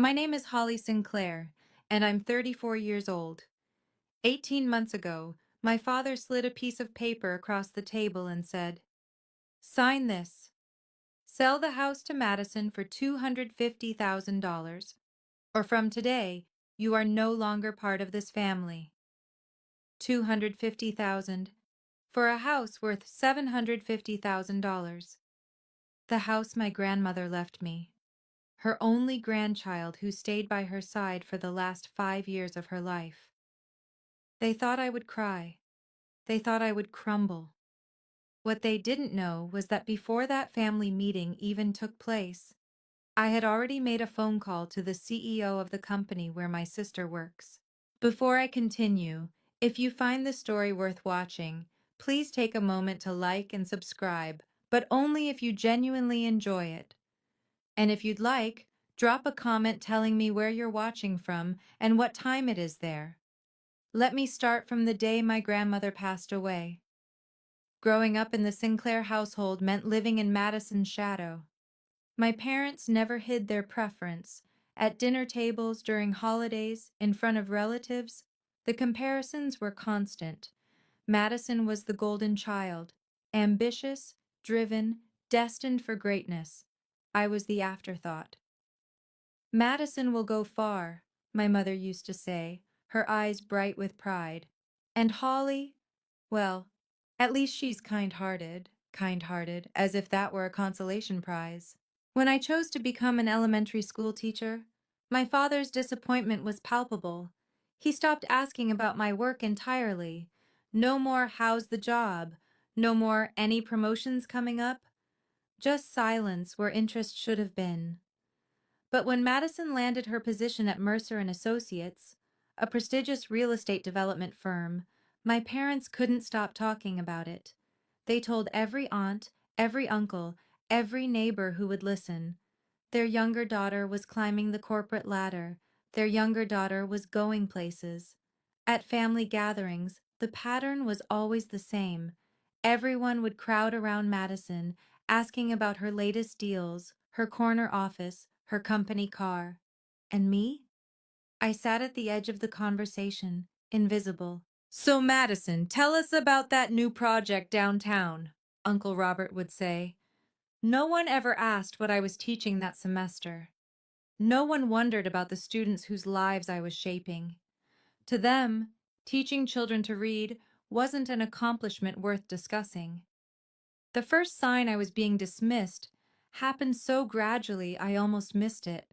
My name is Holly Sinclair, and I'm 34 years old. 18 months ago, my father slid a piece of paper across the table and said, "Sign this. Sell the house to Madison for $250,000, or from today, you are no longer part of this family." 250,000 for a house worth $750,000. The house my grandmother left me. Her only grandchild who stayed by her side for the last 5 years of her life. They thought I would cry. They thought I would crumble. What they didn't know was that before that family meeting even took place, I had already made a phone call to the CEO of the company where my sister works. Before I continue, if you find this story worth watching, please take a moment to like and subscribe, but only if you genuinely enjoy it. And if you'd like, drop a comment telling me where you're watching from and what time it is there. Let me start from the day my grandmother passed away. Growing up in the Sinclair household meant living in Madison's shadow. My parents never hid their preference. At dinner tables, during holidays, in front of relatives, the comparisons were constant. Madison was the golden child, ambitious, driven, destined for greatness. I was the afterthought. "Madison will go far," my mother used to say, her eyes bright with pride. "And Holly, well, at least she's kind-hearted, as if that were a consolation prize." When I chose to become an elementary school teacher, my father's disappointment was palpable. He stopped asking about my work entirely. No more "how's the job?" No more "any promotions coming up?" Just silence where interest should have been. But when Madison landed her position at Mercer and Associates, a prestigious real estate development firm, my parents couldn't stop talking about it. They told every aunt, every uncle, every neighbor who would listen. Their younger daughter was climbing the corporate ladder. Their younger daughter was going places. At family gatherings, the pattern was always the same. Everyone would crowd around Madison, asking about her latest deals, her corner office, her company car. And me? I sat at the edge of the conversation, invisible. "So, Madison, tell us about that new project downtown," Uncle Robert would say. No one ever asked what I was teaching that semester. No one wondered about the students whose lives I was shaping. To them, teaching children to read wasn't an accomplishment worth discussing. The first sign I was being dismissed happened so gradually I almost missed it.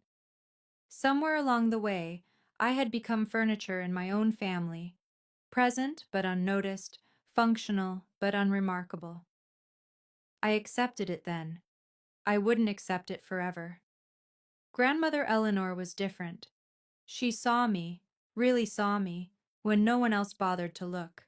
Somewhere along the way, I had become furniture in my own family, present but unnoticed, functional but unremarkable. I accepted it then. I wouldn't accept it forever. Grandmother Eleanor was different. She saw me, really saw me, when no one else bothered to look.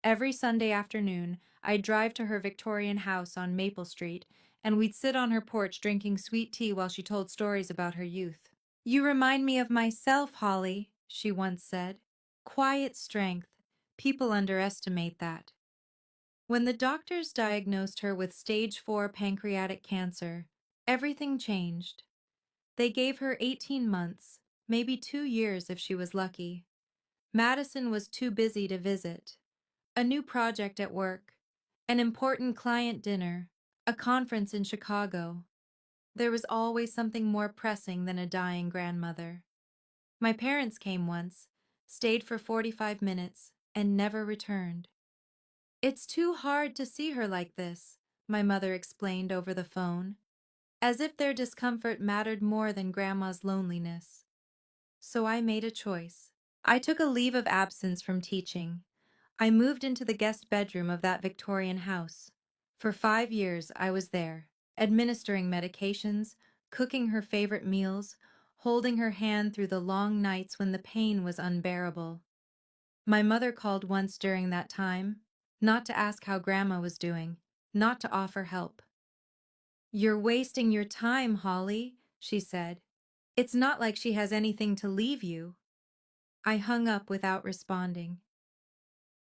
Every Sunday afternoon, I'd drive to her Victorian house on Maple Street, and we'd sit on her porch drinking sweet tea while she told stories about her youth. "You remind me of myself, Holly," she once said. Quiet strength. People underestimate that. When the doctors diagnosed her with stage 4 pancreatic cancer, everything changed. They gave her 18 months, maybe 2 years if she was lucky. Madison was too busy to visit. A new project at work, an important client dinner, a conference in Chicago. There was always something more pressing than a dying grandmother. My parents came once, stayed for 45 minutes, and never returned. "It's too hard to see her like this," my mother explained over the phone, as if their discomfort mattered more than Grandma's loneliness. So I made a choice. I took a leave of absence from teaching. I moved into the guest bedroom of that Victorian house. For 5 years I was there, administering medications, cooking her favorite meals, holding her hand through the long nights when the pain was unbearable. My mother called once during that time, not to ask how Grandma was doing, not to offer help. "You're wasting your time, Holly," she said. "It's not like she has anything to leave you." I hung up without responding.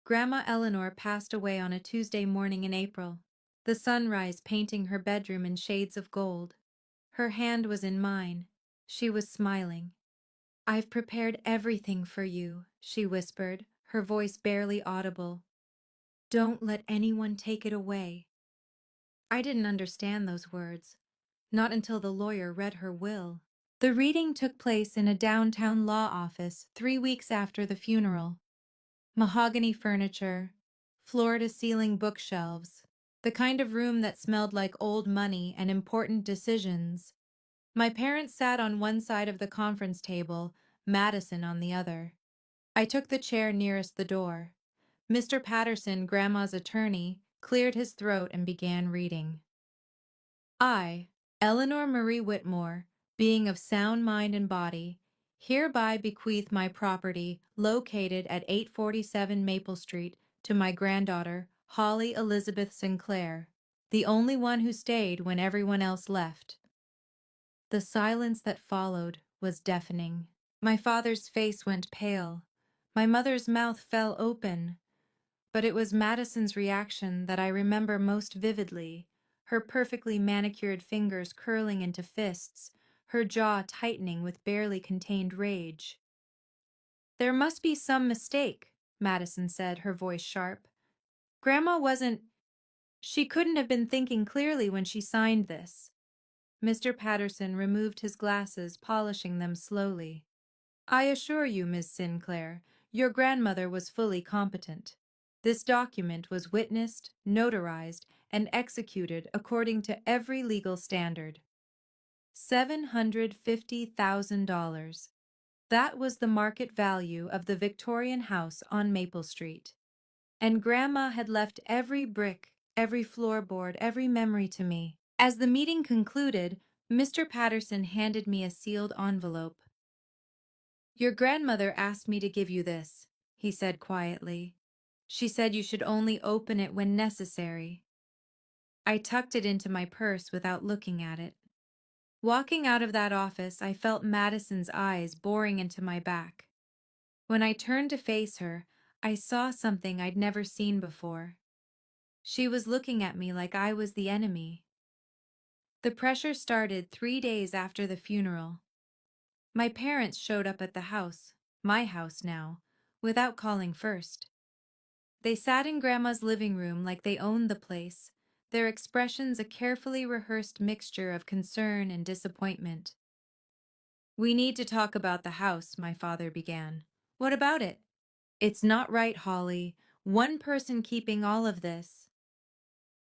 Grandma Eleanor passed away on a Tuesday morning in April, the sunrise painting her bedroom in shades of gold. Her hand was in mine. She was smiling. "I've prepared everything for you," she whispered, her voice barely audible. "Don't let anyone take it away." I didn't understand those words, not until the lawyer read her will. The reading took place in a downtown law office 3 weeks after the funeral. Mahogany furniture, floor-to-ceiling bookshelves, the kind of room that smelled like old money and important decisions. My parents sat on one side of the conference table, Madison on the other. I took the chair nearest the door. Mr. Patterson, Grandma's attorney, cleared his throat and began reading. I, Eleanor Marie Whitmore, being of sound mind and body, hereby bequeath my property located at 847 Maple Street to my granddaughter, Holly Elizabeth Sinclair, the only one who stayed when everyone else left. The silence that followed was deafening. My father's face went pale. My mother's mouth fell open. But it was Madison's reaction that I remember most vividly, her perfectly manicured fingers curling into fists, her jaw tightening with barely contained rage. "There must be some mistake," Madison said, her voice sharp. "Grandma wasn't... She couldn't have been thinking clearly when she signed this." Mr. Patterson removed his glasses, polishing them slowly. "I assure you, Miss Sinclair, your grandmother was fully competent. This document was witnessed, notarized, and executed according to every legal standard. $750,000. That was the market value of the Victorian house on Maple Street. And Grandma had left every brick, every floorboard, every memory to me." As the meeting concluded, Mr. Patterson handed me a sealed envelope. "Your grandmother asked me to give you this," he said quietly. "She said you should only open it when necessary." I tucked it into my purse without looking at it. Walking out of that office, I felt Madison's eyes boring into my back. When I turned to face her, I saw something I'd never seen before. She was looking at me like I was the enemy. The pressure started 3 days after the funeral. My parents showed up at the house, my house now, without calling first. They sat in Grandma's living room like they owned the place, their expressions a carefully rehearsed mixture of concern and disappointment. "We need to talk about the house," my father began. "What about it?" "It's not right, Holly. One person keeping all of this."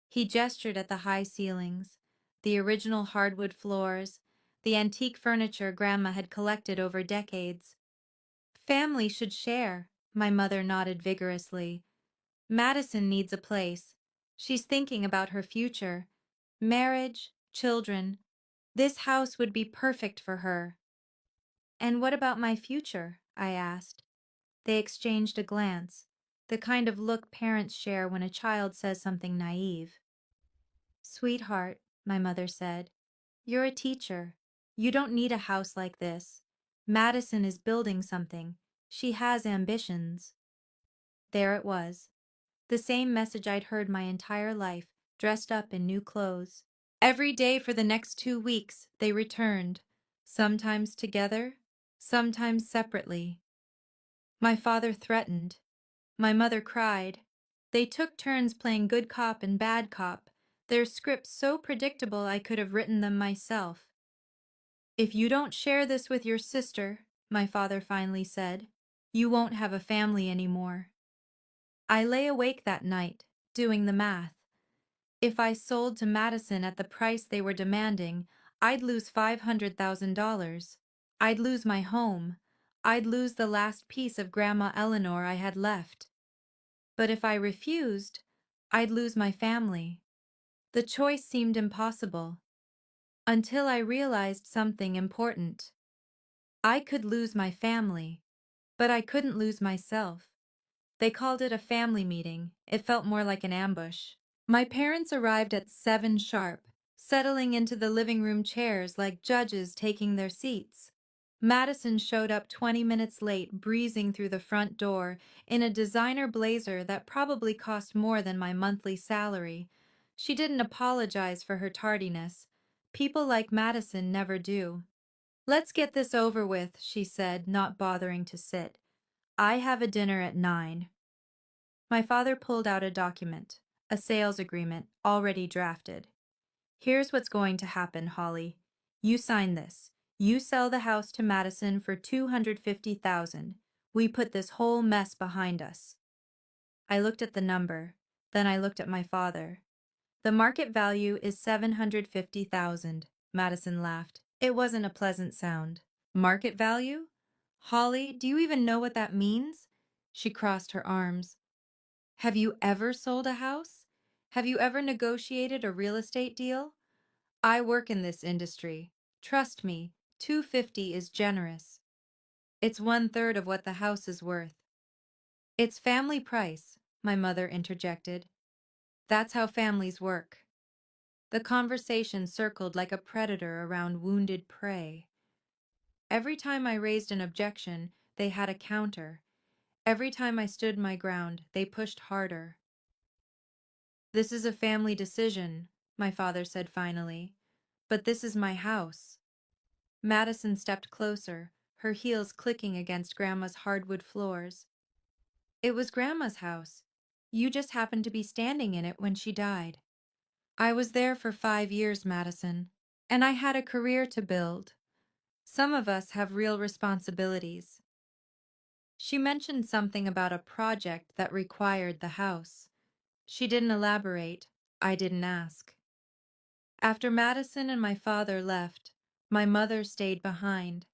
He gestured at the high ceilings, the original hardwood floors, the antique furniture Grandma had collected over decades. "Family should share," my mother nodded vigorously. "Madison needs a place. She's thinking about her future. Marriage, children. This house would be perfect for her." "And what about my future?" I asked. They exchanged a glance, the kind of look parents share when a child says something naive. "Sweetheart," my mother said, "you're a teacher. You don't need a house like this. Madison is building something. She has ambitions." There it was. The same message I'd heard my entire life, dressed up in new clothes. Every day for the next 2 weeks, they returned, sometimes together, sometimes separately. My father threatened. My mother cried. They took turns playing good cop and bad cop, their scripts so predictable I could have written them myself. "If you don't share this with your sister," my father finally said, "you won't have a family anymore." I lay awake that night, doing the math. If I sold to Madison at the price they were demanding, I'd lose $500,000. I'd lose my home. I'd lose the last piece of Grandma Eleanor I had left. But if I refused, I'd lose my family. The choice seemed impossible, until I realized something important. I could lose my family, but I couldn't lose myself. They called it a family meeting. It felt more like an ambush. My parents arrived at 7 sharp, settling into the living room chairs like judges taking their seats. Madison showed up 20 minutes late, breezing through the front door in a designer blazer that probably cost more than my monthly salary. She didn't apologize for her tardiness. People like Madison never do. Let's get this over with, she said, not bothering to sit. I have a dinner at 9. My father pulled out a document, a sales agreement, already drafted. Here's what's going to happen, Holly. You sign this. You sell the house to Madison for $250,000. We put this whole mess behind us. I looked at the number. Then I looked at my father. The market value is $750,000. Madison laughed. It wasn't a pleasant sound. Market value? Holly, do you even know what that means? She crossed her arms. Have you ever sold a house? Have you ever negotiated a real estate deal? I work in this industry. Trust me, 250 is generous. It's 1/3 of what the house is worth. It's family price, my mother interjected. That's how families work. The conversation circled like a predator around wounded prey. Every time I raised an objection, they had a counter. Every time I stood my ground, they pushed harder. This is a family decision, my father said finally. But this is my house. Madison stepped closer, her heels clicking against Grandma's hardwood floors. It was Grandma's house. You just happened to be standing in it when she died. I was there for 5 years, Madison, and I had a career to build. Some of us have real responsibilities. She mentioned something about a project that required the house. She didn't elaborate. I didn't ask. After Madison and my father left, my mother stayed behind.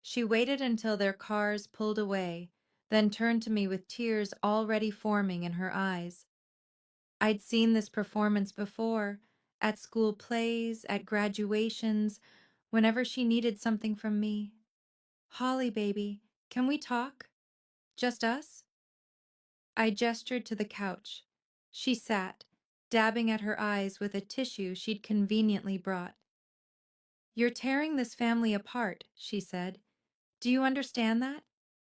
She waited until their cars pulled away, then turned to me with tears already forming in her eyes. I'd seen this performance before, at school plays, at graduations, whenever she needed something from me. Holly, baby, can we talk? Just us? I gestured to the couch. She sat, dabbing at her eyes with a tissue she'd conveniently brought. You're tearing this family apart, she said. Do you understand that?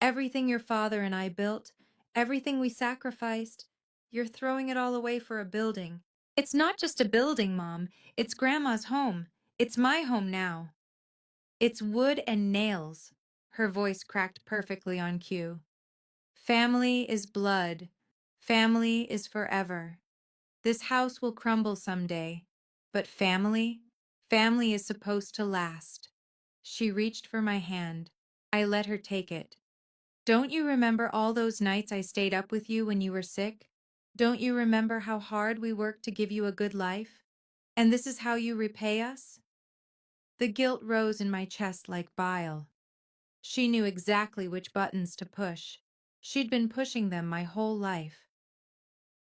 Everything your father and I built, everything we sacrificed, you're throwing it all away for a building. It's not just a building, Mom. It's Grandma's home. It's my home now. It's wood and nails. Her voice cracked perfectly on cue. Family is blood. Family is forever. This house will crumble someday, but family is supposed to last. She reached for my hand. I let her take it. Don't you remember all those nights I stayed up with you when you were sick? Don't you remember how hard we worked to give you a good life? And this is how you repay us? The guilt rose in my chest like bile. She knew exactly which buttons to push. She'd been pushing them my whole life.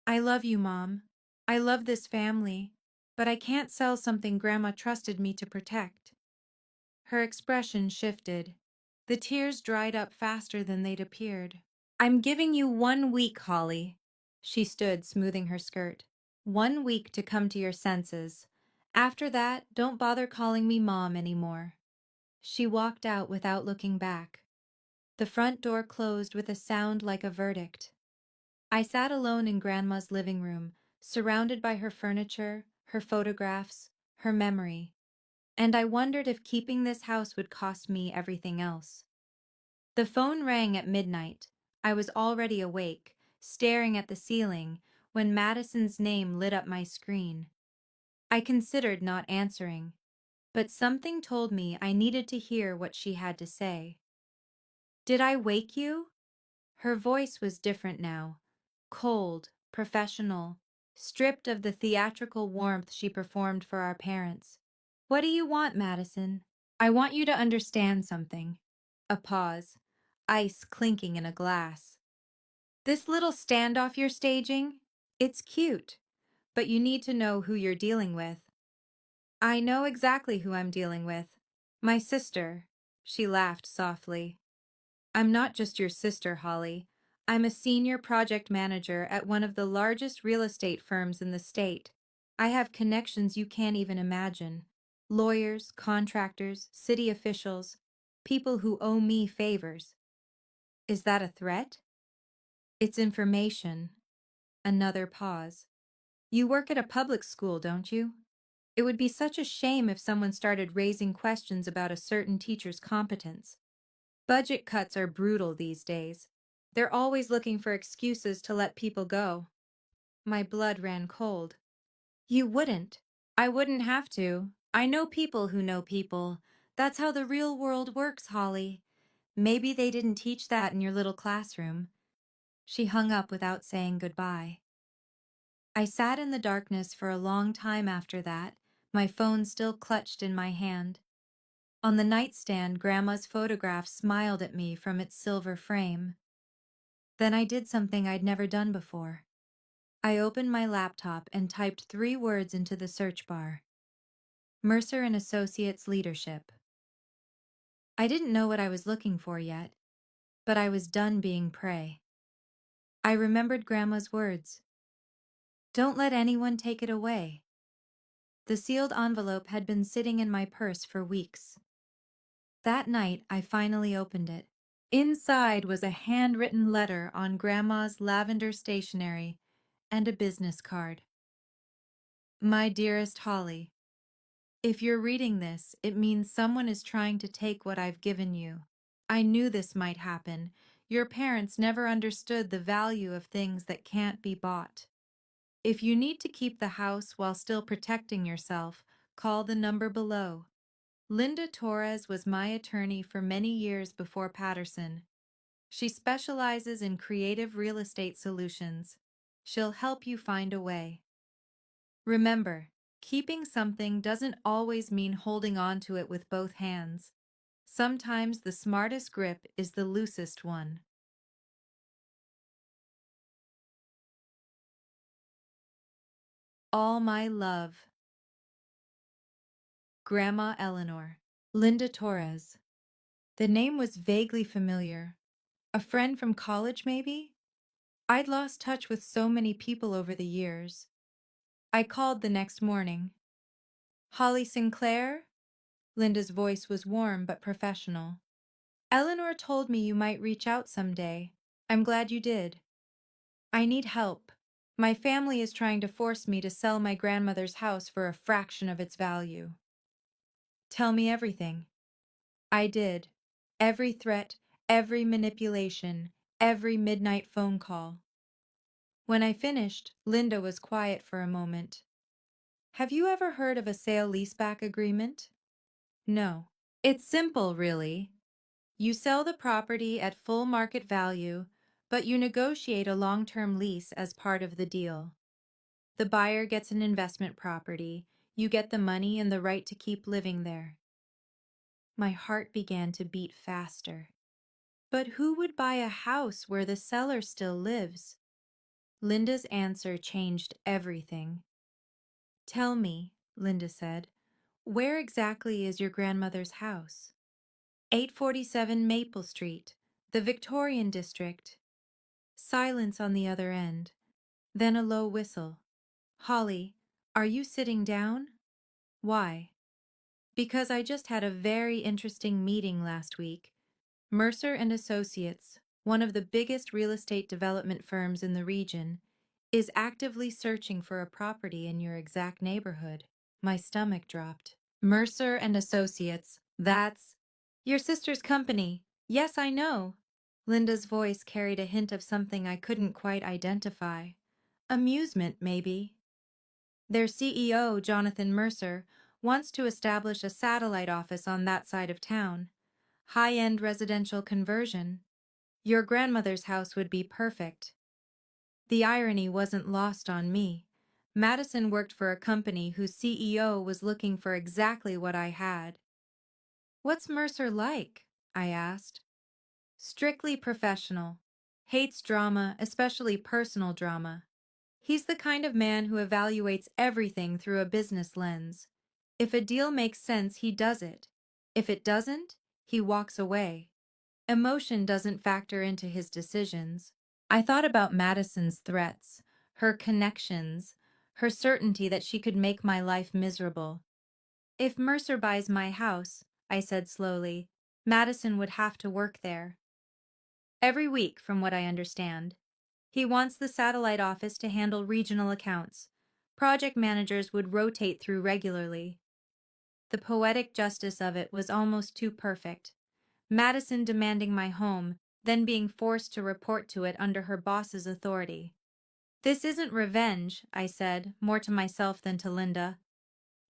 I love you, Mom. I love this family, but I can't sell something Grandma trusted me to protect. Her expression shifted. The tears dried up faster than they'd appeared. I'm giving you 1 week, Holly. She stood, smoothing her skirt. 1 week to come to your senses. After that, don't bother calling me Mom anymore. She walked out without looking back. The front door closed with a sound like a verdict. I sat alone in Grandma's living room, surrounded by her furniture, her photographs, her memory. And I wondered if keeping this house would cost me everything else. The phone rang at midnight. I was already awake, staring at the ceiling, when Madison's name lit up my screen. I considered not answering, but something told me I needed to hear what she had to say. Did I wake you? Her voice was different now, cold, professional, stripped of the theatrical warmth she performed for our parents. What do you want, Madison? I want you to understand something. A pause, ice clinking in a glass. This little standoff you're staging, it's cute, but you need to know who you're dealing with. I know exactly who I'm dealing with. My sister. She laughed softly. I'm not just your sister, Holly. I'm a senior project manager at one of the largest real estate firms in the state. I have connections you can't even imagine. Lawyers, contractors, city officials, people who owe me favors. Is that a threat? It's information. Another pause. You work at a public school, don't you? It would be such a shame if someone started raising questions about a certain teacher's competence. Budget cuts are brutal these days. They're always looking for excuses to let people go. My blood ran cold. You wouldn't. I wouldn't have to. I know people who know people. That's how the real world works, Holly. Maybe they didn't teach that in your little classroom. She hung up without saying goodbye. I sat in the darkness for a long time after that, my phone still clutched in my hand. On the nightstand, Grandma's photograph smiled at me from its silver frame. Then I did something I'd never done before. I opened my laptop and typed 3 words into the search bar. Mercer and Associates Leadership. I didn't know what I was looking for yet, but I was done being prey. I remembered Grandma's words. Don't let anyone take it away. The sealed envelope had been sitting in my purse for weeks. That night, I finally opened it. Inside was a handwritten letter on Grandma's lavender stationery and a business card. My dearest Holly, if you're reading this, it means someone is trying to take what I've given you. I knew this might happen. Your parents never understood the value of things that can't be bought. If you need to keep the house while still protecting yourself, call the number below. Linda Torres was my attorney for many years before Patterson. She specializes in creative real estate solutions. She'll help you find a way. Remember, keeping something doesn't always mean holding on to it with both hands. Sometimes the smartest grip is the loosest one. All my love. Grandma Eleanor. Linda Torres. The name was vaguely familiar. A friend from college, maybe? I'd lost touch with so many people over the years. I called the next morning. Holly Sinclair? Linda's voice was warm but professional. Eleanor told me you might reach out someday. I'm glad you did. I need help. My family is trying to force me to sell my grandmother's house for a fraction of its value. Tell me everything. I did. Every threat, every manipulation, every midnight phone call. When I finished, Linda was quiet for a moment. Have you ever heard of a sale-leaseback agreement? No. It's simple, really. You sell the property at full market value, but you negotiate a long-term lease as part of the deal. The buyer gets an investment property, you get the money and the right to keep living there. My heart began to beat faster. But who would buy a house where the seller still lives? Linda's answer changed everything. Tell me, Linda said, where exactly is your grandmother's house? 847 Maple Street, the Victorian district. Silence on the other end, then a low whistle. Holly, are you sitting down? Why? Because I just had a very interesting meeting last week. Mercer and Associates, one of the biggest real estate development firms in the region, is actively searching for a property in your exact neighborhood. My stomach dropped. Mercer and Associates, that's your sister's company. Yes, I know. Linda's voice carried a hint of something I couldn't quite identify. Amusement, maybe. Their CEO, Jonathan Mercer, wants to establish a satellite office on that side of town. High-end residential conversion. Your grandmother's house would be perfect. The irony wasn't lost on me. Madison worked for a company whose CEO was looking for exactly what I had. What's Mercer like? I asked. Strictly professional. Hates drama, especially personal drama. He's the kind of man who evaluates everything through a business lens. If a deal makes sense, he does it. If it doesn't, he walks away. Emotion doesn't factor into his decisions. I thought about Madison's threats, her connections, her certainty that she could make my life miserable. If Mercer buys my house, I said slowly, Madison would have to work there. Every week, from what I understand. He wants the satellite office to handle regional accounts. Project managers would rotate through regularly. The poetic justice of it was almost too perfect. Madison demanding my home, then being forced to report to it under her boss's authority. "This isn't revenge," I said, more to myself than to Linda.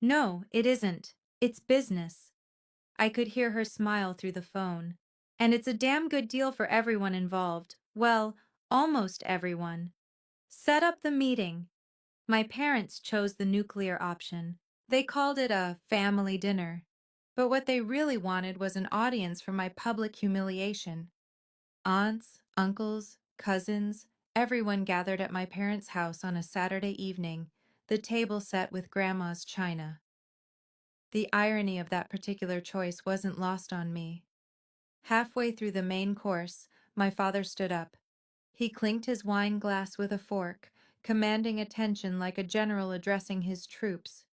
"No, it isn't. It's business." I could hear her smile through the phone. "And it's a damn good deal for everyone involved. Well, almost everyone. Set up the meeting." My parents chose the nuclear option. They called it a family dinner. But what they really wanted was an audience for my public humiliation. Aunts, uncles, cousins, everyone gathered at my parents' house on a Saturday evening, the table set with Grandma's china. The irony of that particular choice wasn't lost on me. Halfway through the main course, my father stood up. He clinked his wine glass with a fork, commanding attention like a general addressing his troops.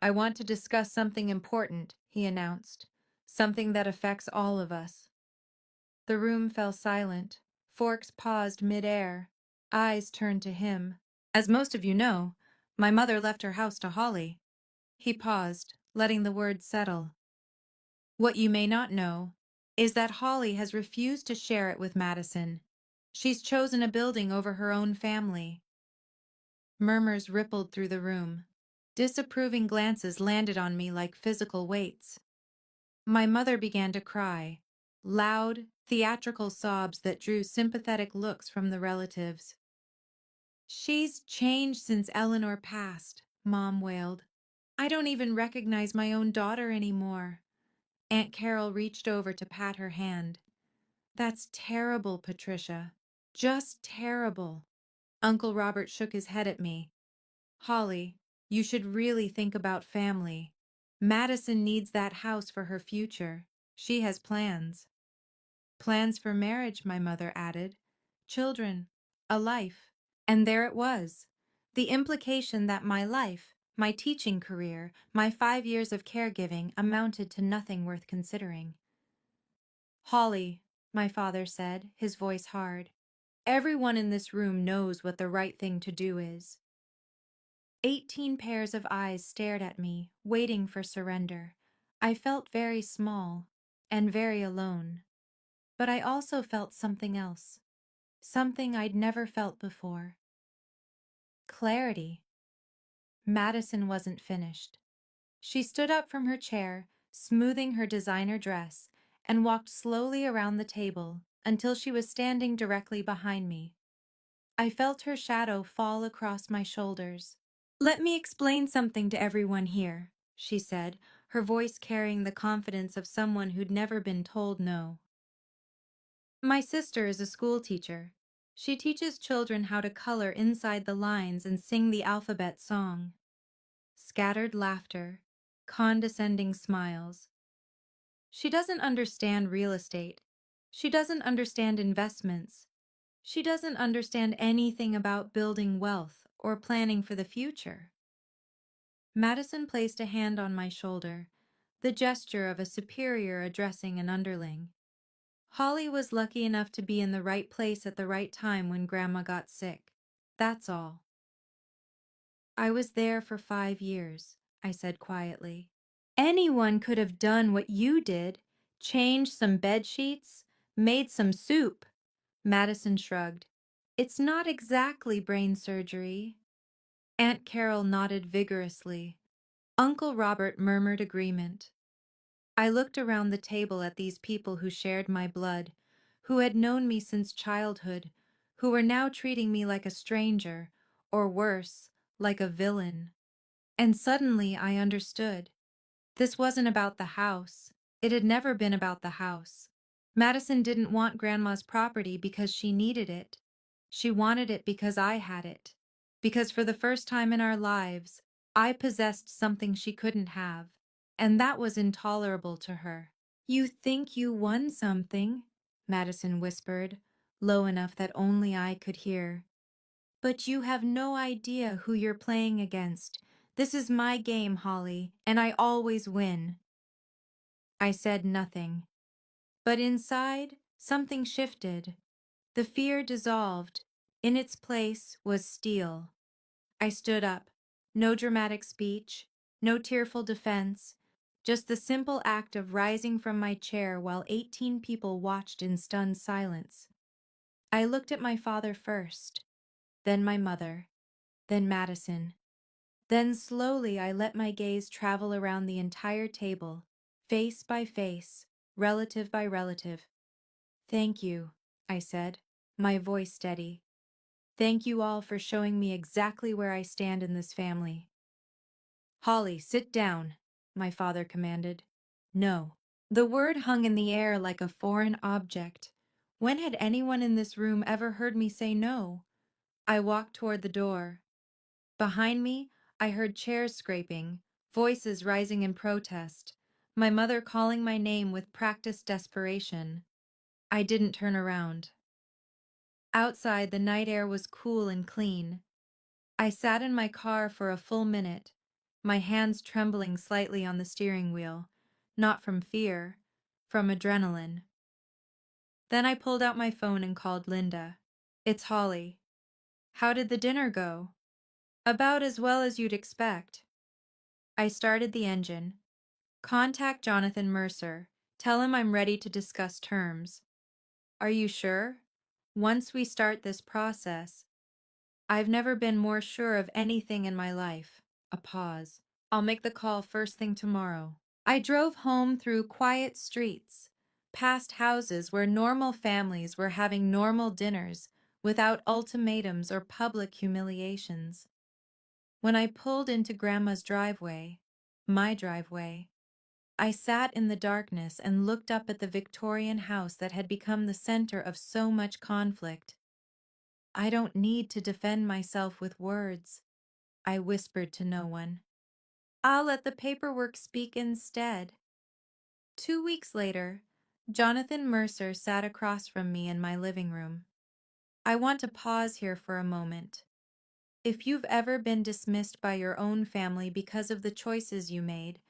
"I want to discuss something important," he announced. "Something that affects all of us." The room fell silent. Forks paused mid-air. Eyes turned to him. "As most of you know, my mother left her house to Holly." He paused, letting the words settle. "What you may not know is that Holly has refused to share it with Madison. She's chosen a building over her own family." Murmurs rippled through the room. Disapproving glances landed on me like physical weights. My mother began to cry, loud, theatrical sobs that drew sympathetic looks from the relatives. "She's changed since Eleanor passed," Mom wailed. "I don't even recognize my own daughter anymore." Aunt Carol reached over to pat her hand. "That's terrible, Patricia. Just terrible." Uncle Robert shook his head at me. "Holly, you should really think about family. Madison needs that house for her future. She has plans." "Plans for marriage," my mother added. "Children. A life." And there it was. The implication that my life, my teaching career, my 5 years of caregiving amounted to nothing worth considering. "Holly," my father said, his voice hard, "everyone in this room knows what the right thing to do is." 18 pairs of eyes stared at me, waiting for surrender. I felt very small and very alone. But I also felt something else, something I'd never felt before. Clarity. Madison wasn't finished. She stood up from her chair, smoothing her designer dress, and walked slowly around the table until she was standing directly behind me. I felt her shadow fall across my shoulders. "Let me explain something to everyone here," she said, her voice carrying the confidence of someone who'd never been told no. "My sister is a school teacher. She teaches children how to color inside the lines and sing the alphabet song." Scattered laughter, condescending smiles. "She doesn't understand real estate. She doesn't understand investments. She doesn't understand anything about building wealth or planning for the future." Madison placed a hand on my shoulder, the gesture of a superior addressing an underling. "Holly was lucky enough to be in the right place at the right time when Grandma got sick. That's all." "I was there for 5 years," I said quietly. "Anyone could have done what you did, changed some bed sheets, made some soup." Madison shrugged. "It's not exactly brain surgery." Aunt Carol nodded vigorously. Uncle Robert murmured agreement. I looked around the table at these people who shared my blood, who had known me since childhood, who were now treating me like a stranger, or worse, like a villain. And suddenly I understood. This wasn't about the house. It had never been about the house. Madison didn't want Grandma's property because she needed it. She wanted it because I had it. Because for the first time in our lives, I possessed something she couldn't have. And that was intolerable to her. "You think you won something," Madison whispered, low enough that only I could hear. "But you have no idea who you're playing against. This is my game, Holly, and I always win." I said nothing. But inside, something shifted. The fear dissolved. In its place was steel. I stood up. No dramatic speech, no tearful defense, just the simple act of rising from my chair while 18 people watched in stunned silence. I looked at my father first, then my mother, then Madison. Then slowly I let my gaze travel around the entire table, face by face, relative by relative. "Thank you," I said, my voice steady. "Thank you all for showing me exactly where I stand in this family." "Holly, sit down," my father commanded. "No." The word hung in the air like a foreign object. When had anyone in this room ever heard me say no? I walked toward the door. Behind me, I heard chairs scraping, voices rising in protest, my mother calling my name with practiced desperation. I didn't turn around. Outside, the night air was cool and clean. I sat in my car for a full minute, my hands trembling slightly on the steering wheel, not from fear, from adrenaline. Then I pulled out my phone and called Linda. "It's Holly. How did the dinner go?" "About as well as you'd expect." I started the engine. "Contact Jonathan Mercer. Tell him I'm ready to discuss terms." "Are you sure?" "Once we start this process." "I've never been more sure of anything in my life." A pause. "I'll make the call first thing tomorrow." I drove home through quiet streets, past houses where normal families were having normal dinners without ultimatums or public humiliations. When I pulled into Grandma's driveway, my driveway, I sat in the darkness and looked up at the Victorian house that had become the center of so much conflict. "I don't need to defend myself with words," I whispered to no one. "I'll let the paperwork speak instead." 2 weeks later, Jonathan Mercer sat across from me in my living room. I want to pause here for a moment. If you've ever been dismissed by your own family because of the choices you made,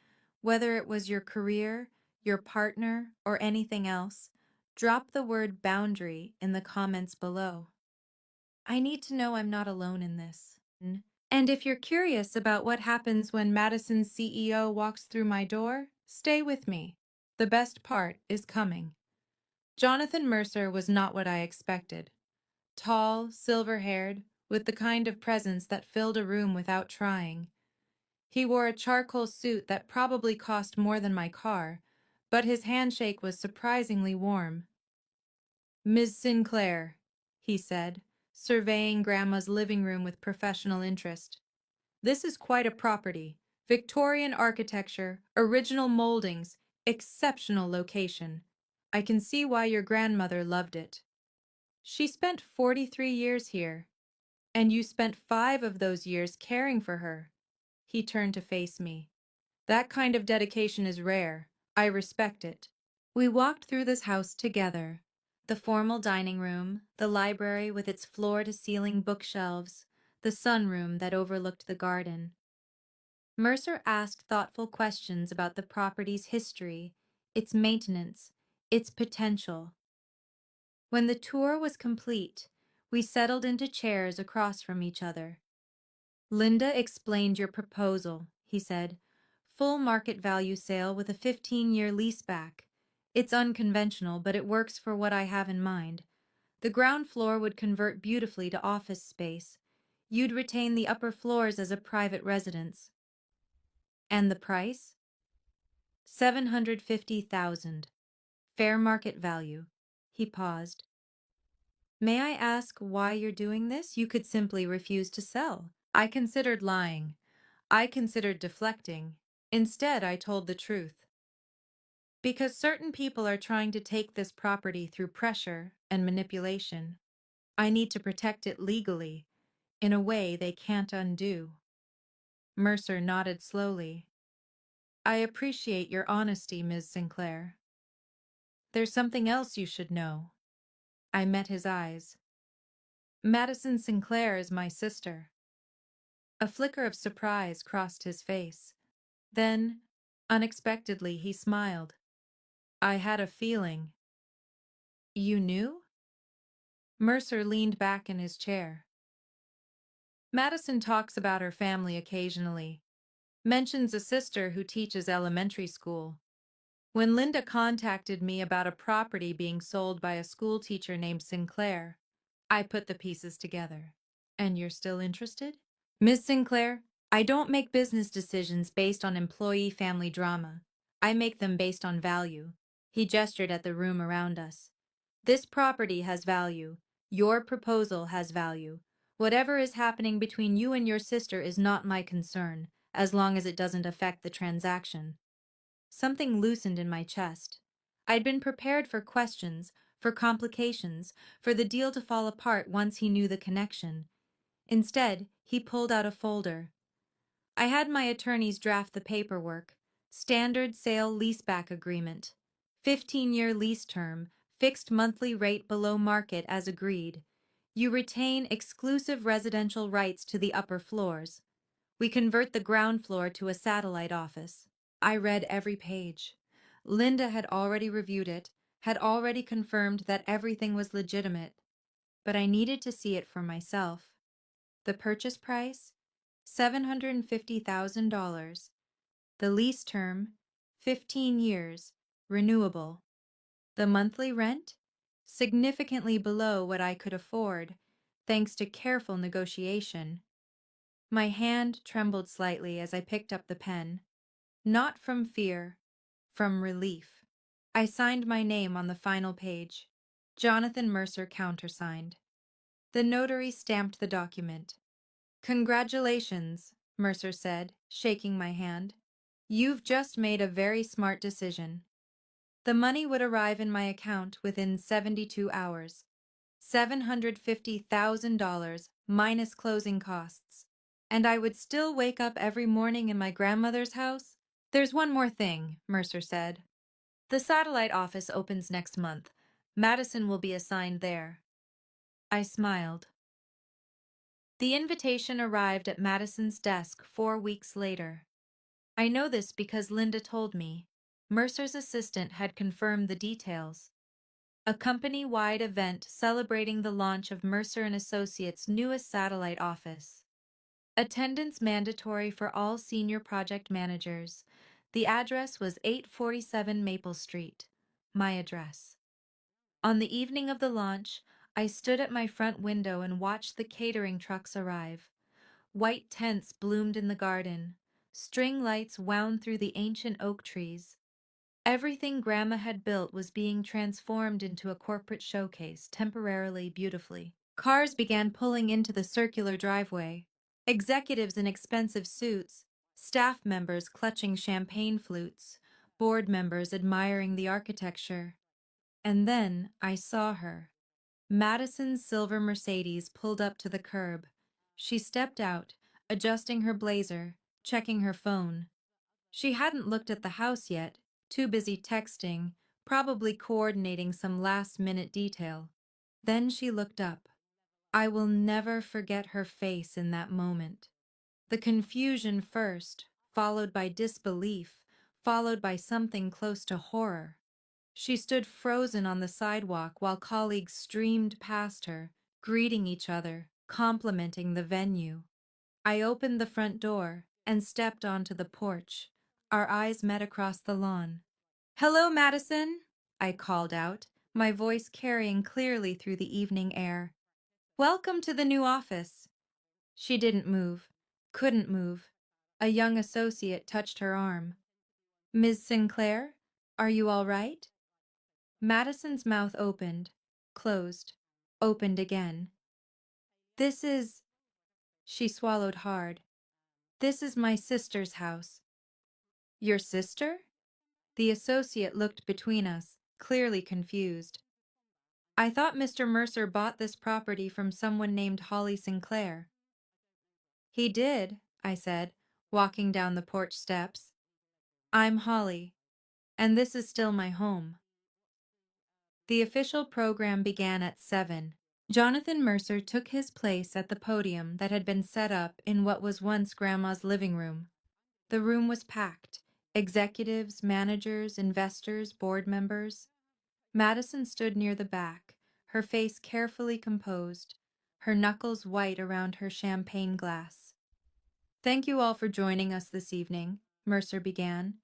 whether it was your career, your partner, or anything else, drop the word boundary in the comments below. I need to know I'm not alone in this. And if you're curious about what happens when Madison's CEO walks through my door, stay with me. The best part is coming. Jonathan Mercer was not what I expected. Tall, silver-haired, with the kind of presence that filled a room without trying. He wore a charcoal suit that probably cost more than my car, but his handshake was surprisingly warm. "Ms. Sinclair," he said, surveying Grandma's living room with professional interest. "This is quite a property. Victorian architecture, original moldings, exceptional location. I can see why your grandmother loved it. She spent 43 years here, and you spent 5 of those years caring for her." He turned to face me. "That kind of dedication is rare. I respect it." We walked through this house together. The formal dining room, the library with its floor-to-ceiling bookshelves, the sunroom that overlooked the garden. Mercer asked thoughtful questions about the property's history, its maintenance, its potential. When the tour was complete, we settled into chairs across from each other. "Linda explained your proposal," he said. "Full market value sale with a 15-year lease back. It's unconventional, but it works for what I have in mind. The ground floor would convert beautifully to office space. You'd retain the upper floors as a private residence." "And the price?" $750,000. Fair market value." He paused. "May I ask why you're doing this? You could simply refuse to sell." I considered lying. I considered deflecting. Instead, I told the truth. "Because certain people are trying to take this property through pressure and manipulation. I need to protect it legally, in a way they can't undo." Mercer nodded slowly. "I appreciate your honesty, Ms. Sinclair. There's something else you should know." I met his eyes. "Madison Sinclair is my sister." A flicker of surprise crossed his face. Then, unexpectedly, he smiled. "I had a feeling." "You knew?" Mercer leaned back in his chair. Madison talks about her family occasionally, mentions a sister who teaches elementary school. When Linda contacted me about a property being sold by a school teacher named Sinclair, I put the pieces together. And you're still interested? Miss Sinclair, I don't make business decisions based on employee family drama. I make them based on value. He gestured at the room around us. This property has value. Your proposal has value. Whatever is happening between you and your sister is not my concern, as long as it doesn't affect the transaction. Something loosened in my chest. I'd been prepared for questions, for complications, for the deal to fall apart once he knew the connection. Instead, he pulled out a folder. I had my attorneys draft the paperwork. Standard sale leaseback agreement. 15-year lease term, fixed monthly rate below market as agreed. You retain exclusive residential rights to the upper floors. We convert the ground floor to a satellite office. I read every page. Linda had already reviewed it, had already confirmed that everything was legitimate, but I needed to see it for myself. The purchase price? $750,000. The lease term? 15 years, renewable. The monthly rent? Significantly below what I could afford, thanks to careful negotiation. My hand trembled slightly as I picked up the pen. Not from fear, from relief. I signed my name on the final page. Jonathan Mercer countersigned. The notary stamped the document. "Congratulations," Mercer said, shaking my hand. "You've just made a very smart decision." The money would arrive in my account within 72 hours. $750,000 minus closing costs. And I would still wake up every morning in my grandmother's house? "There's one more thing," Mercer said. "The satellite office opens next month. Madison will be assigned there." I smiled. The invitation arrived at Madison's desk 4 weeks later. I know this because Linda told me. Mercer's assistant had confirmed the details. A company-wide event celebrating the launch of Mercer & Associates' newest satellite office. Attendance mandatory for all senior project managers. The address was 847 Maple Street, my address. On the evening of the launch, I stood at my front window and watched the catering trucks arrive. White tents bloomed in the garden. String lights wound through the ancient oak trees. Everything Grandma had built was being transformed into a corporate showcase, temporarily beautifully. Cars began pulling into the circular driveway. Executives in expensive suits, staff members clutching champagne flutes, board members admiring the architecture. And then I saw her. Madison's silver Mercedes pulled up to the curb. She stepped out, adjusting her blazer, checking her phone. She hadn't looked at the house yet, too busy texting, probably coordinating some last-minute detail. Then she looked up. I will never forget her face in that moment. The confusion first, followed by disbelief, followed by something close to horror. She stood frozen on the sidewalk while colleagues streamed past her, greeting each other, complimenting the venue. I opened the front door and stepped onto the porch. Our eyes met across the lawn. "Hello, Madison," I called out, my voice carrying clearly through the evening air. "Welcome to the new office." She didn't move, couldn't move. A young associate touched her arm. "Ms. Sinclair, are you all right?" Madison's mouth opened, closed, opened again. "This is—" She swallowed hard. "This is my sister's house." "Your sister?" The associate looked between us, clearly confused. "I thought Mr. Mercer bought this property from someone named Holly Sinclair." "He did," I said, walking down the porch steps. "I'm Holly, and this is still my home." The official program began at 7. Jonathan Mercer took his place at the podium that had been set up in what was once Grandma's living room. The room was packed. Executives, managers, investors, board members. Madison stood near the back, her face carefully composed. her knuckles white around her champagne glass. "Thank you all for joining us this evening," Mercer began.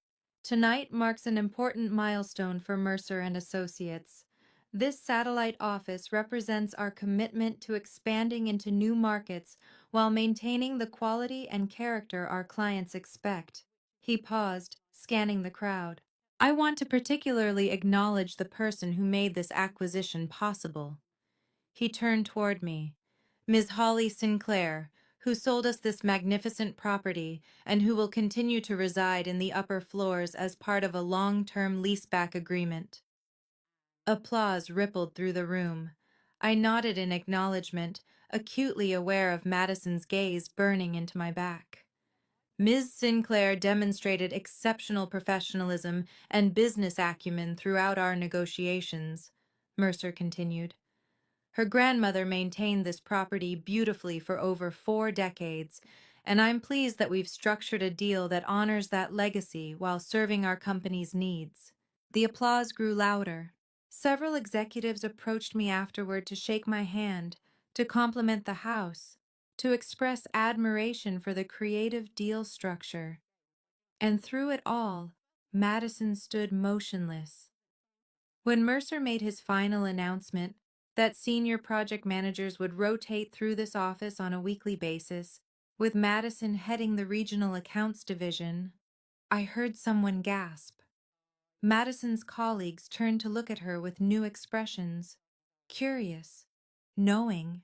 "Tonight marks an important milestone for Mercer and Associates. This satellite office represents our commitment to expanding into new markets while maintaining the quality and character our clients expect." He paused, scanning the crowd. "I want to particularly acknowledge the person who made this acquisition possible." He turned toward me. "Ms. Holly Sinclair, who sold us this magnificent property and who will continue to reside in the upper floors as part of a long-term leaseback agreement." Applause rippled through the room. I nodded in acknowledgement, acutely aware of Madison's gaze burning into my back. "Ms. Sinclair demonstrated exceptional professionalism and business acumen throughout our negotiations," Mercer continued. "Her grandmother maintained this property beautifully for over 4 decades, and I'm pleased that we've structured a deal that honors that legacy while serving our company's needs." The applause grew louder. Several executives approached me afterward to shake my hand, to compliment the house, to express admiration for the creative deal structure. And through it all, Madison stood motionless. When Mercer made his final announcement that senior project managers would rotate through this office on a weekly basis, with Madison heading the regional accounts division, I heard someone gasp. Madison's colleagues turned to look at her with new expressions, curious, knowing.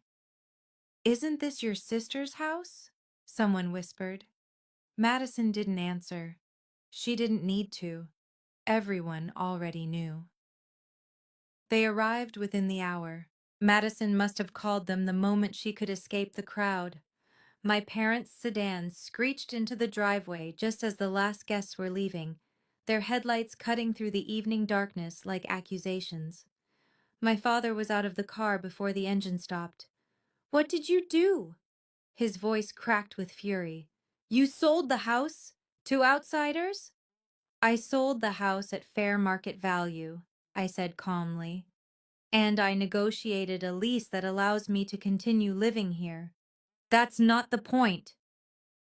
"Isn't this your sister's house?" someone whispered. Madison didn't answer. She didn't need to. Everyone already knew. They arrived within the hour. Madison must have called them the moment she could escape the crowd. My parents' sedan screeched into the driveway just as the last guests were leaving, their headlights cutting through the evening darkness like accusations. My father was out of the car before the engine stopped. "What did you do?" His voice cracked with fury. "You sold the house? To outsiders?" "I sold the house at fair market value," I said calmly. "And I negotiated a lease that allows me to continue living here." "That's not the point."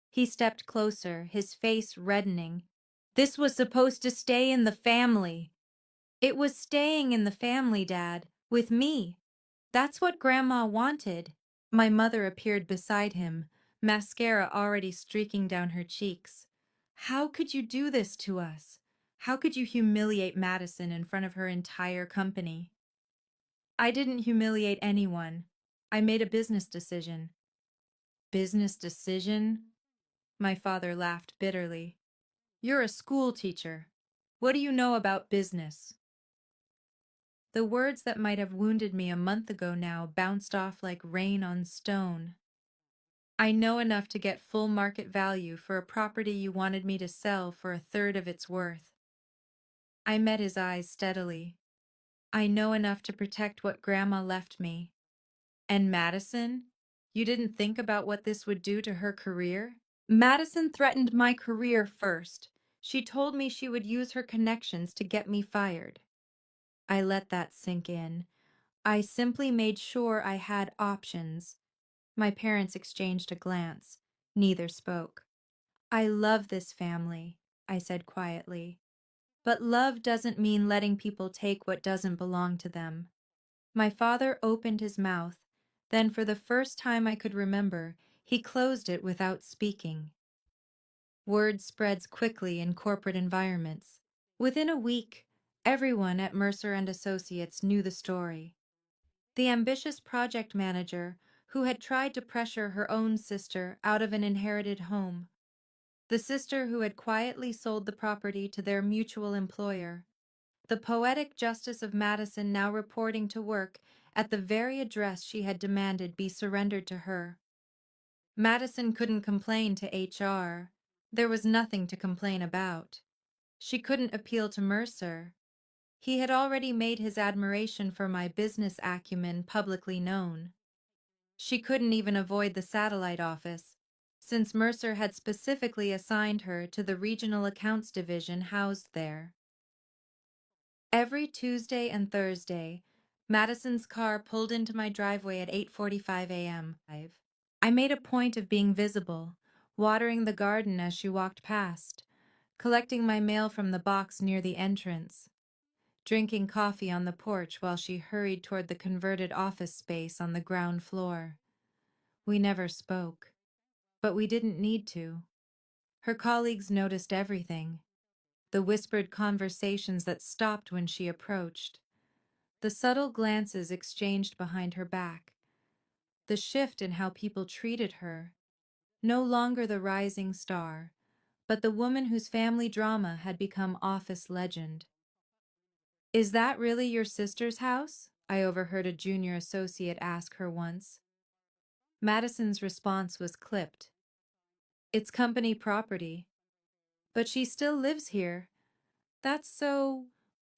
He stepped closer, his face reddening. "This was supposed to stay in the family." "It was staying in the family, Dad, with me. That's what Grandma wanted." My mother appeared beside him, mascara already streaking down her cheeks. "How could you do this to us? How could you humiliate Madison in front of her entire company?" "I didn't humiliate anyone. I made a business decision." "Business decision?" My father laughed bitterly. "You're a school teacher. What do you know about business?" The words that might have wounded me a month ago now bounced off like rain on stone. "I know enough to get full market value for a property you wanted me to sell for 1/3 of its worth." I met his eyes steadily. "I know enough to protect what Grandma left me." "And Madison? You didn't think about what this would do to her career?" "Madison threatened my career first. She told me she would use her connections to get me fired." I let that sink in. I simply made sure I had options. My parents exchanged a glance. Neither spoke. "I love this family," I said quietly. "But love doesn't mean letting people take what doesn't belong to them." My father opened his mouth. Then, for the first time I could remember, he closed it without speaking. Word spreads quickly in corporate environments. Within a week, everyone at Mercer and Associates knew the story. The ambitious project manager who had tried to pressure her own sister out of an inherited home. The sister who had quietly sold the property to their mutual employer. The poetic justice of Madison now reporting to work at the very address she had demanded be surrendered to her. Madison couldn't complain to HR. There was nothing to complain about. She couldn't appeal to Mercer. He had already made his admiration for my business acumen publicly known. She couldn't even avoid the satellite office, since Mercer had specifically assigned her to the regional accounts division housed there. Every Tuesday and Thursday, Madison's car pulled into my driveway at 8:45 a.m. I made a point of being visible, watering the garden as she walked past, collecting my mail from the box near the entrance, drinking coffee on the porch while she hurried toward the converted office space on the ground floor. We never spoke, but we didn't need to. Her colleagues noticed everything, the whispered conversations that stopped when she approached, the subtle glances exchanged behind her back, the shift in how people treated her. No longer the rising star, but the woman whose family drama had become office legend. "Is that really your sister's house?" I overheard a junior associate ask her once. Madison's response was clipped. "It's company property. But she still lives here. That's so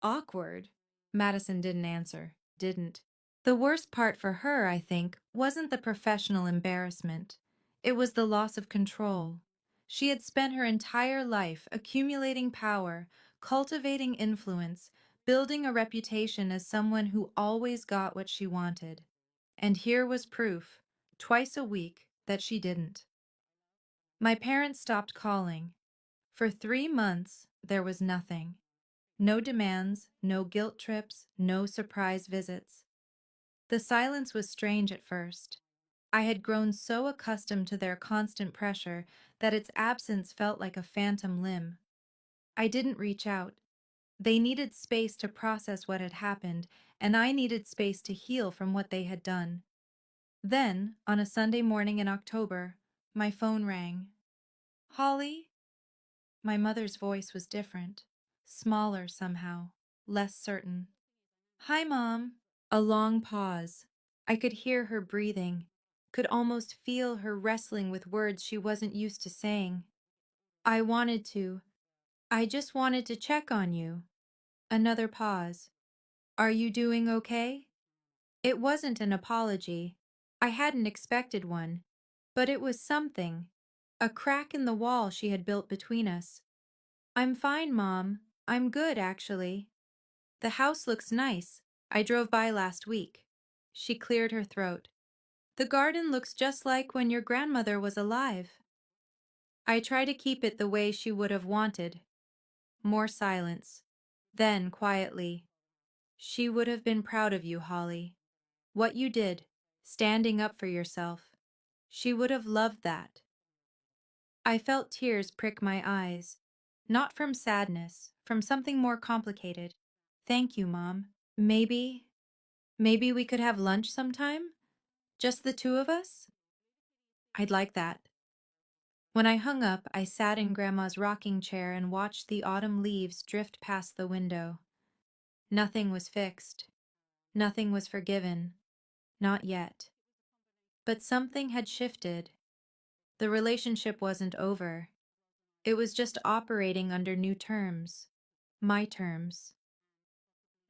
awkward." Madison didn't answer. Didn't. The worst part for her, I think, wasn't the professional embarrassment. It was the loss of control. She had spent her entire life accumulating power, cultivating influence, building a reputation as someone who always got what she wanted. And here was proof, twice a week, that she didn't. My parents stopped calling. For 3 months, there was nothing. No demands, no guilt trips, no surprise visits. The silence was strange at first. I had grown so accustomed to their constant pressure that its absence felt like a phantom limb. I didn't reach out. They needed space to process what had happened, and I needed space to heal from what they had done. Then, on a Sunday morning in October, my phone rang. "Holly?" My mother's voice was different, smaller somehow, less certain. "Hi, Mom." A long pause. I could hear her breathing, could almost feel her wrestling with words she wasn't used to saying. "I wanted to. I just wanted to check on you." Another pause. "Are you doing okay?" It wasn't an apology. I hadn't expected one. But it was something. A crack in the wall she had built between us. "I'm fine, Mom. I'm good, actually. The house looks nice. I drove by last week." She cleared her throat. "The garden looks just like when your grandmother was alive." I try to keep it the way she would have wanted. More silence. Then, quietly, "She would have been proud of you, Holly. What you did, standing up for yourself. She would have loved that." I felt tears prick my eyes. Not from sadness, from something more complicated. "Thank you, Mom. Maybe we could have lunch sometime? Just the two of us?" "I'd like that." When I hung up, I sat in Grandma's rocking chair and watched the autumn leaves drift past the window. Nothing was fixed. Nothing was forgiven. Not yet. But something had shifted. The relationship wasn't over. It was just operating under new terms. My terms.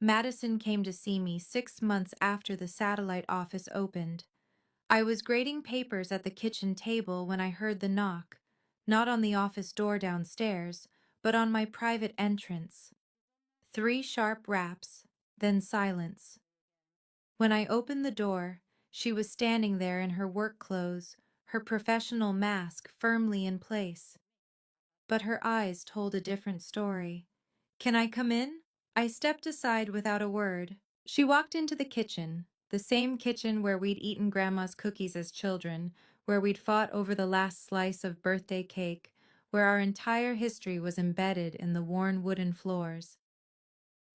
Madison came to see me 6 months after the satellite office opened. I was grading papers at the kitchen table when I heard the knock, not on the office door downstairs, but on my private entrance. 3 sharp raps, then silence. When I opened the door, she was standing there in her work clothes, her professional mask firmly in place. But her eyes told a different story. "Can I come in?" I stepped aside without a word. She walked into the kitchen, the same kitchen where we'd eaten Grandma's cookies as children, where we'd fought over the last slice of birthday cake, where our entire history was embedded in the worn wooden floors.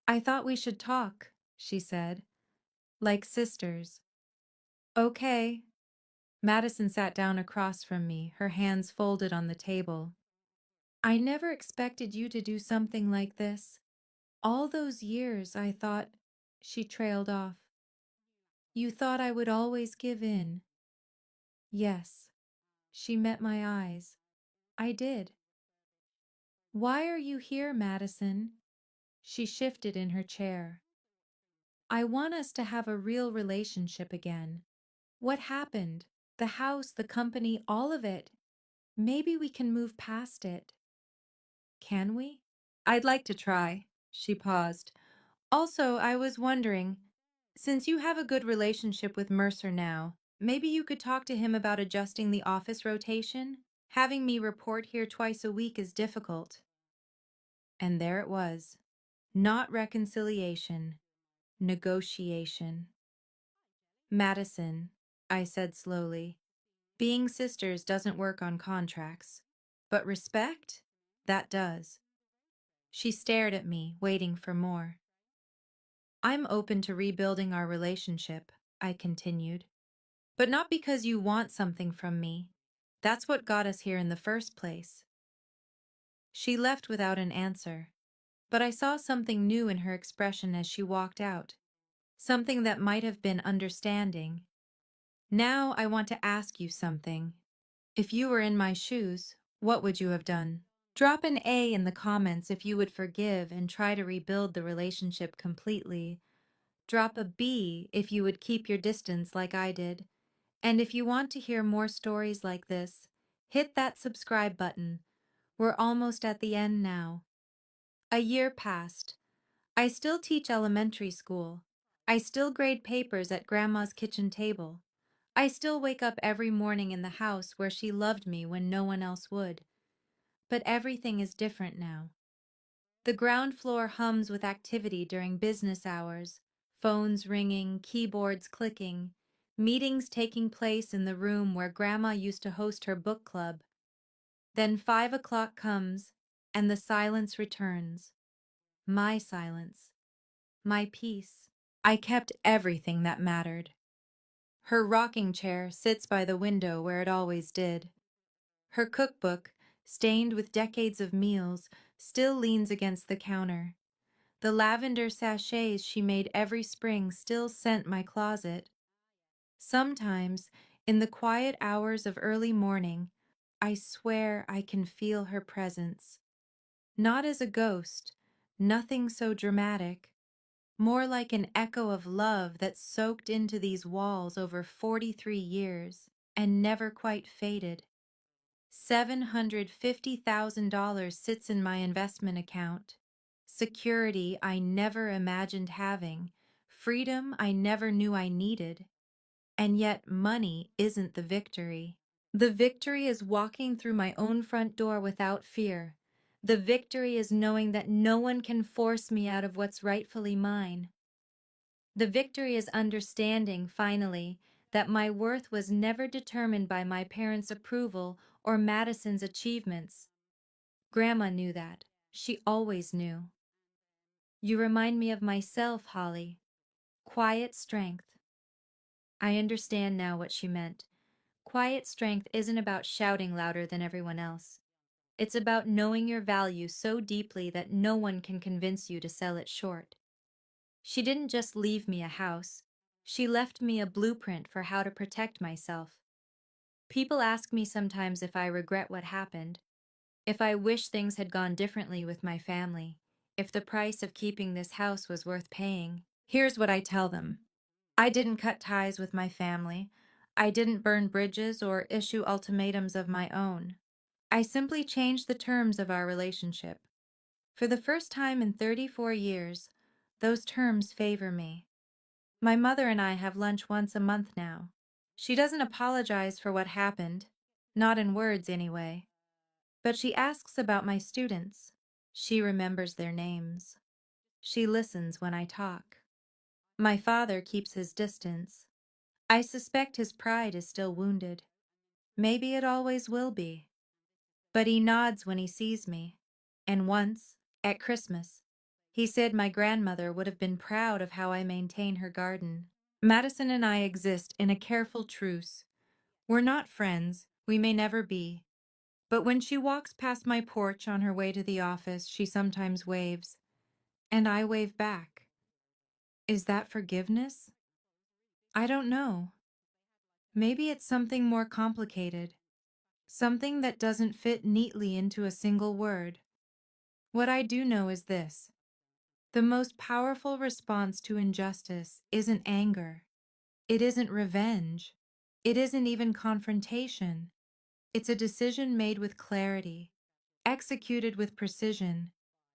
"I thought we should talk," she said, "like sisters." "Okay." Madison sat down across from me, her hands folded on the table. "I never expected you to do something like this. All those years I thought—" She trailed off. "You thought I would always give in." Yes. She met my eyes. "I did." "Why are you here, Madison?" She shifted in her chair. "I want us to have a real relationship again. What happened? The house, the company, all of it. Maybe we can move past it." "Can we?" "I'd like to try." She paused. "Also, I was wondering, Since you have a good relationship with Mercer now, maybe you could talk to him about adjusting the office rotation? Having me report here twice a week is difficult. And there it was. Not reconciliation, negotiation. Madison, I said slowly, being sisters doesn't work on contracts. But respect? That does. She stared at me, waiting for more. I'm open to rebuilding our relationship, I continued. But not because you want something from me. That's what got us here in the first place. She left without an answer, but I saw something new in her expression as she walked out. Something that might have been understanding. Now I want to ask you something. If you were in my shoes, what would you have done? Drop an A in the comments if you would forgive and try to rebuild the relationship completely. Drop a B if you would keep your distance like I did. And if you want to hear more stories like this, hit that subscribe button. We're almost at the end now. A year passed. I still teach elementary school. I still grade papers at Grandma's kitchen table. I still wake up every morning in the house where she loved me when no one else would. But everything is different now. The ground floor hums with activity during business hours, phones ringing, keyboards clicking, meetings taking place in the room where Grandma used to host her book club. Then 5 o'clock comes, and the silence returns. My silence. My peace. I kept everything that mattered. Her rocking chair sits by the window where it always did. Her cookbook, stained with decades of meals, still leans against the counter. The lavender sachets she made every spring still scent my closet. Sometimes, in the quiet hours of early morning, I swear I can feel her presence. Not as a ghost, nothing so dramatic, more like an echo of love that soaked into these walls over 43 years and never quite faded. $750,000 sits in my investment account. Security I never imagined having, freedom I never knew I needed. And yet money isn't the victory. The victory is walking through my own front door without fear. The victory is knowing that no one can force me out of what's rightfully mine. The victory is understanding, finally, that my worth was never determined by my parents' approval or Madison's achievements. Grandma knew that. She always knew. You remind me of myself, Holly. Quiet strength. I understand now what she meant. Quiet strength isn't about shouting louder than everyone else. It's about knowing your value so deeply that no one can convince you to sell it short. She didn't just leave me a house. She left me a blueprint for how to protect myself. People ask me sometimes if I regret what happened, if I wish things had gone differently with my family, if the price of keeping this house was worth paying. Here's what I tell them. I didn't cut ties with my family. I didn't burn bridges or issue ultimatums of my own. I simply changed the terms of our relationship. For the first time in 34 years, those terms favor me. My mother and I have lunch once a month now. She doesn't apologize for what happened, not in words anyway, but she asks about my students. She remembers their names. She listens when I talk. My father keeps his distance. I suspect his pride is still wounded. Maybe it always will be. But he nods when he sees me. And once, at Christmas, he said my grandmother would have been proud of how I maintain her garden. Madison and I exist in a careful truce. We're not friends, we may never be. But when she walks past my porch on her way to the office, she sometimes waves. And I wave back. Is that forgiveness? I don't know. Maybe it's something more complicated. Something that doesn't fit neatly into a single word. What I do know is this. The most powerful response to injustice isn't anger. It isn't revenge. It isn't even confrontation. It's a decision made with clarity, executed with precision,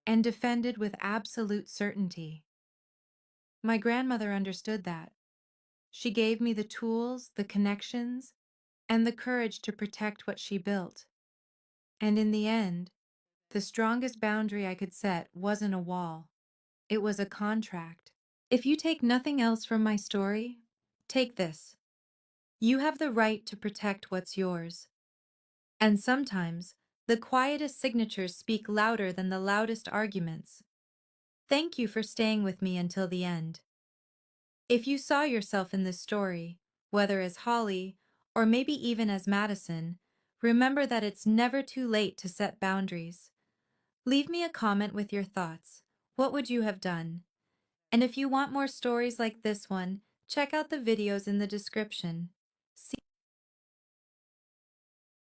and defended with absolute certainty. My grandmother understood that. She gave me the tools, the connections, and the courage to protect what she built. And in the end, the strongest boundary I could set wasn't a wall. It was a contract. If you take nothing else from my story, take this. You have the right to protect what's yours. And sometimes, the quietest signatures speak louder than the loudest arguments. Thank you for staying with me until the end. If you saw yourself in this story, whether as Holly or maybe even as Madison, remember that it's never too late to set boundaries. Leave me a comment with your thoughts. What would you have done? And if you want more stories like this one, check out the videos in the description. See